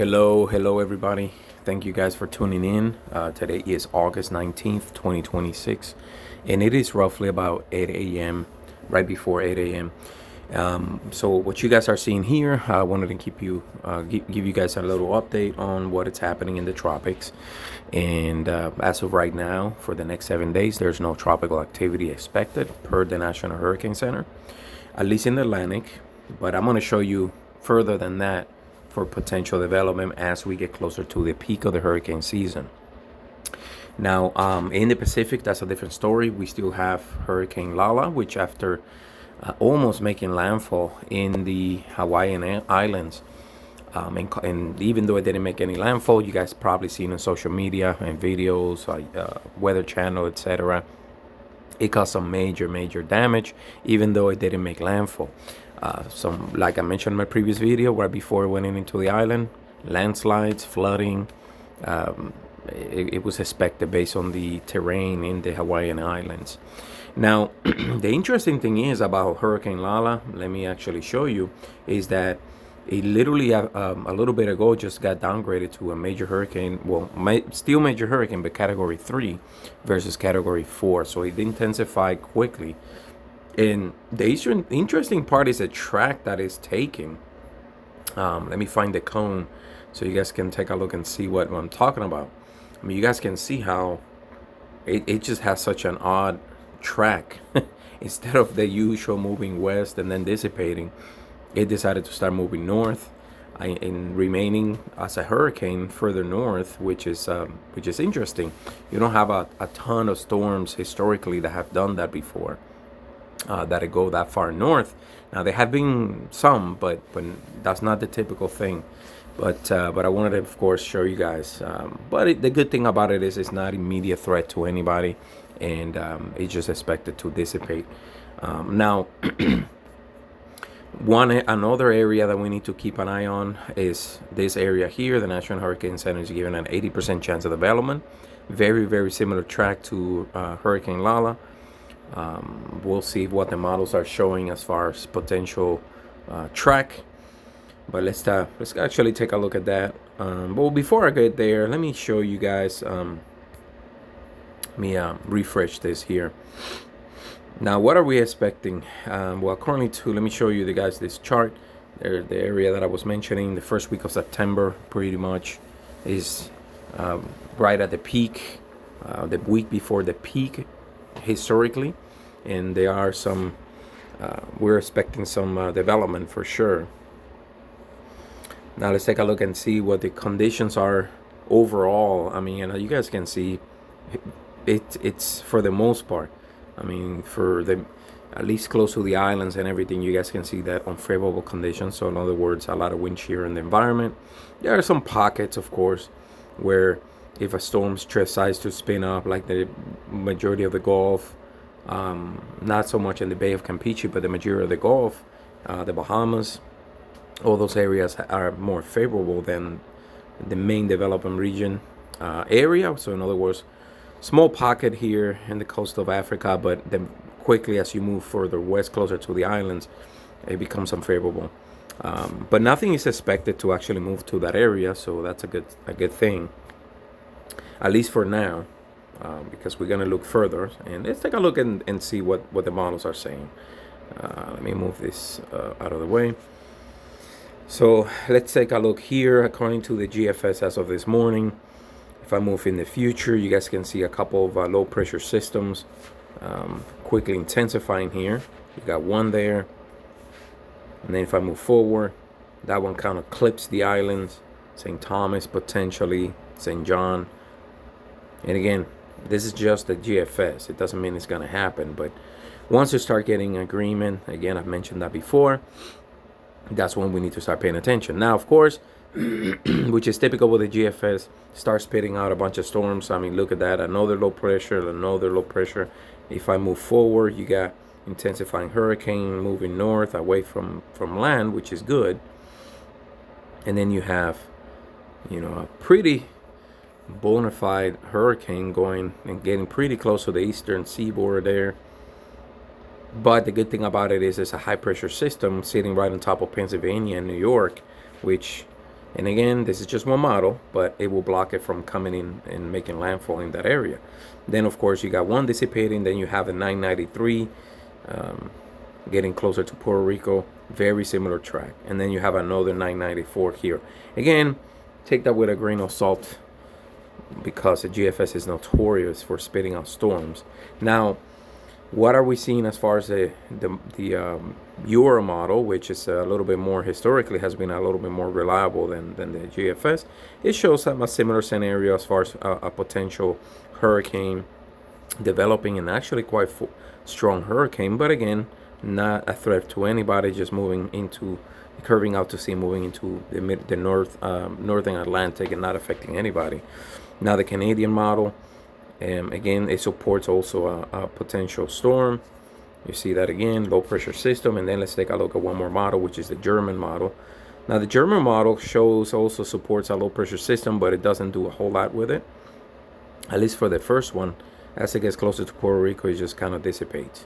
Hello everybody. Thank you guys for tuning in. Today is August 19th, 2026, and it is roughly about 8 a.m., right before 8 a.m. So what you guys are seeing here, I wanted to give you guys a little update on what is happening in the tropics. And as of right now, for the next 7 days, there's no tropical activity expected per the National Hurricane Center, at least in the Atlantic. But I'm going to show you further than that for potential development as we get closer to the peak of the hurricane season. Now, in the Pacific, that's a different story. We still have Hurricane Lala, which after almost making landfall in the Hawaiian Islands, and even though it didn't make any landfall, you guys probably seen on social media and videos, Weather Channel, etc. It caused some major damage, even though it didn't make landfall. Some, like I mentioned in my previous video, right before it went into the island, landslides, flooding. It was expected based on the terrain in the Hawaiian Islands. Now, the interesting thing is about Hurricane Lala, let me actually show you, is that it literally a little bit ago just got downgraded to a major hurricane. Well, still major hurricane, but category 3 versus category 4. So it intensified quickly. And the interesting part is the track that is taking. Let me find the cone so you guys can take a look and see what I'm talking about. I mean, you guys can see how it just has such an odd track. Instead of the usual moving west and then dissipating, it decided to start moving north and remaining as a hurricane further north, which is interesting. You don't have a ton of storms historically that have done that before. That it go that far north. Now there have been some, but that's not the typical thing. But I wanted to, of course, show you guys. But the good thing about it is it's not immediate threat to anybody, and it's just expected to dissipate. Now, another area that we need to keep an eye on is this area here. The National Hurricane Center is given an 80% chance of development. Very similar track to Hurricane Lala. We'll see what the models are showing as far as potential track, but let's actually take a look at that. But before I get there, let me show you guys. Let me refresh this here. Now, what are we expecting? Well, according to, let me show you guys this chart. There, the area that I was mentioning, the first week of September, pretty much is right at the peak. The week before the peak historically, and there are some we're expecting some development for sure. Now let's take a look and see what the conditions are overall. I mean, you guys can see it's for the most part, I mean, for the at least close to the islands and everything, you guys can see that unfavorable conditions. So in other words, a lot of wind shear in the environment. There are some pockets, of course, where if a storm decides to spin up, like the majority of the Gulf, not so much in the Bay of Campeche, but the majority of the Gulf, the Bahamas, all those areas are more favorable than the main development region area. So in other words, small pocket here in the coast of Africa, but then quickly as you move further west, closer to the islands, it becomes unfavorable. But nothing is expected to actually move to that area, so that's a good thing, at least for now, because we're going to look further. And let's take a look and see what the models are saying. Let me move this out of the way. So let's take a look here. According to the GFS as of this morning, if I move in the future, you guys can see a couple of low pressure systems quickly intensifying here. You got one there, and then if I move forward, that one kind of clips the islands, St. Thomas, potentially St. John. And again, this is just the GFS. It doesn't mean it's going to happen, but once you start getting agreement, again, I've mentioned that before, that's when we need to start paying attention. Now, of course, which is typical with the GFS, start spitting out a bunch of storms. I mean, look at that, another low pressure. If I move forward, you got intensifying hurricane moving north away from land, which is good. And then you have, a pretty bona fide hurricane going and getting pretty close to the eastern seaboard there. But the good thing about it is it's a high pressure system sitting right on top of Pennsylvania and New York, which And again, this is just one model, but it will block it from coming in and making landfall in that area. Then of course you got one dissipating, then you have a 993 getting closer to Puerto Rico, very similar track. And then you have another 994 here. Again, take that with a grain of salt because the GFS is notorious for spitting out storms. Now, what are we seeing as far as the Euro model, which is a little bit more historically has been a little bit more reliable than the GFS? It shows a similar scenario as far as a potential hurricane developing, and actually quite strong hurricane, but again, not a threat to anybody, just moving into, curving out to sea, moving into the northern Atlantic and not affecting anybody. Now the Canadian model, again, it supports also a potential storm. You see that again, low pressure system. And then let's take a look at one more model, which is the German model. Now the German model also supports a low pressure system, but it doesn't do a whole lot with it, at least for the first one. As it gets closer to Puerto Rico, it just kind of dissipates.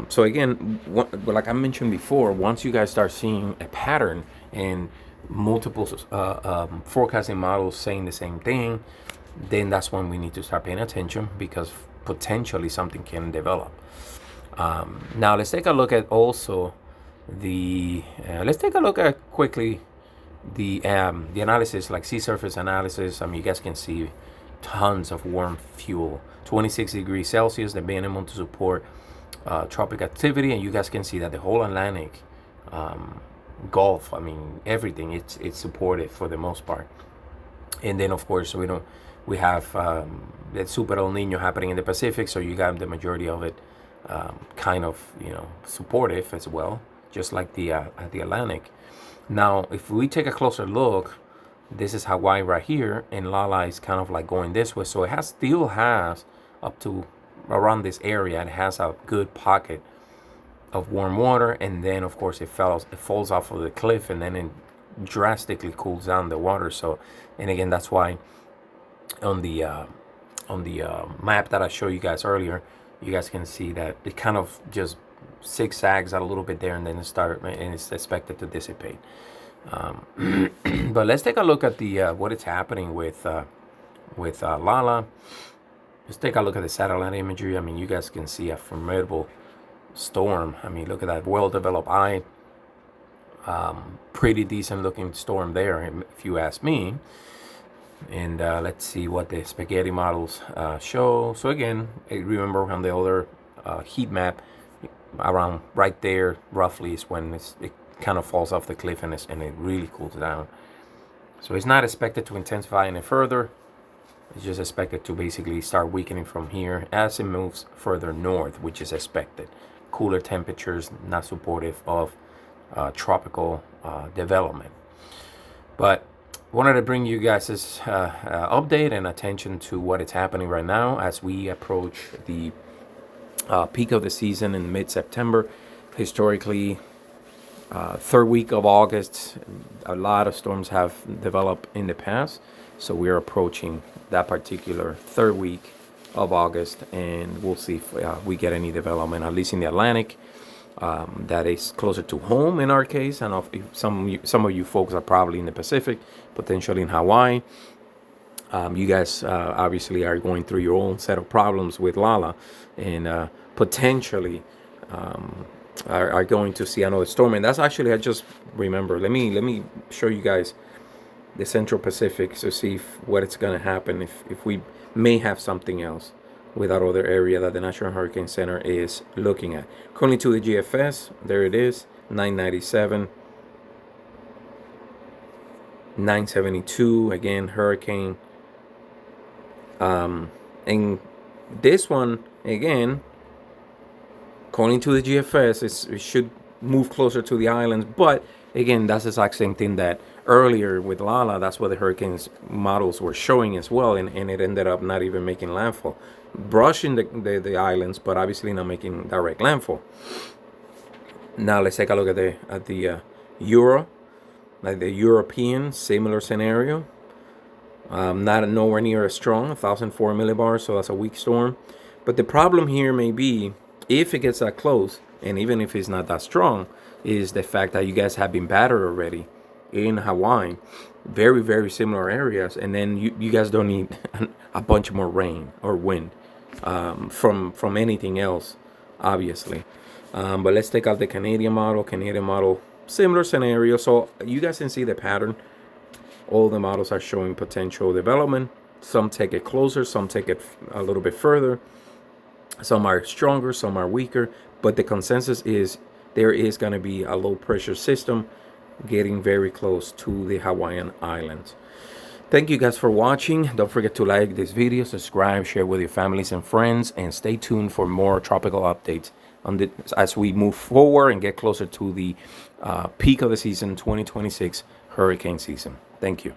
So again, like I mentioned before, once you guys start seeing a pattern and multiple forecasting models saying the same thing, then that's when we need to start paying attention, because potentially something can develop. Now let's take a look at also let's take a look at quickly the analysis, like sea surface analysis. You guys can see tons of warm fuel, 26 degrees Celsius, the minimum to support tropic activity. And you guys can see that the whole Atlantic Gulf, everything, it's supported for the most part. And then of course we have the super El Nino happening in the Pacific, so you got the majority of it kind of supportive as well, just like the Atlantic. Now if we take a closer look, this is Hawaii right here, and Lala is kind of like going this way, so it still has up to around this area, it has a good pocket of warm water, and then of course it falls off of the cliff, and then it drastically cools down the water. So, and again, that's why on the map that I showed you guys earlier, you guys can see that it kind of just zigzags out a little bit there, and then it's expected to dissipate. But let's take a look at what is happening with Lala. Let's take a look at the satellite imagery. You guys can see a formidable storm. Look at that well-developed eye. Pretty decent looking storm there, if you ask me. And let's see what the spaghetti models show. So again, remember on the other heat map, around right there roughly is when it kind of falls off the cliff, and it really cools down. So it's not expected to intensify any further. It's just expected to basically start weakening from here as it moves further north, which is expected. Cooler temperatures, not supportive of tropical development. But wanted to bring you guys this update and attention to what is happening right now as we approach the peak of the season in mid-September. Historically, third week of August, a lot of storms have developed in the past. So we're approaching that particular third week of August, and we'll see if we get any development, at least in the Atlantic. That is closer to home in our case. And some of you folks are probably in the Pacific, potentially in Hawaii. You guys obviously are going through your own set of problems with Lala, and potentially are going to see another storm. And that's actually, I just remember, let me show you guys the Central Pacific to see what it's going to happen if we may have something else with that other area that the National Hurricane Center is looking at. According to the GFS, there it is, 997, 972, again, hurricane. And this one, again, according to the GFS, it should move closer to the islands. But again, that's the exact same thing that earlier with Lala, that's what the hurricanes models were showing as well, and it ended up not even making landfall, brushing the islands, but obviously not making direct landfall. Now let's take a look at the Euro, like the European similar scenario. Not nowhere near as strong, 1,004 millibars, so that's a weak storm. But the problem here may be, if it gets that close, and even if it's not that strong, is the fact that you guys have been battered already in Hawaii, very, very similar areas. And then you guys don't need a bunch more rain or wind from anything else, obviously. But let's take out the Canadian model. Canadian model, similar scenario. So you guys can see the pattern. All the models are showing potential development. Some take it closer, some take it a little bit further. Some are stronger, some are weaker. But the consensus is there is going to be a low pressure system getting very close to the Hawaiian Islands. Thank you guys for watching. Don't forget to like this video, subscribe, share with your families and friends, and stay tuned for more tropical updates as we move forward and get closer to the peak of the season, 2026 hurricane season. Thank you.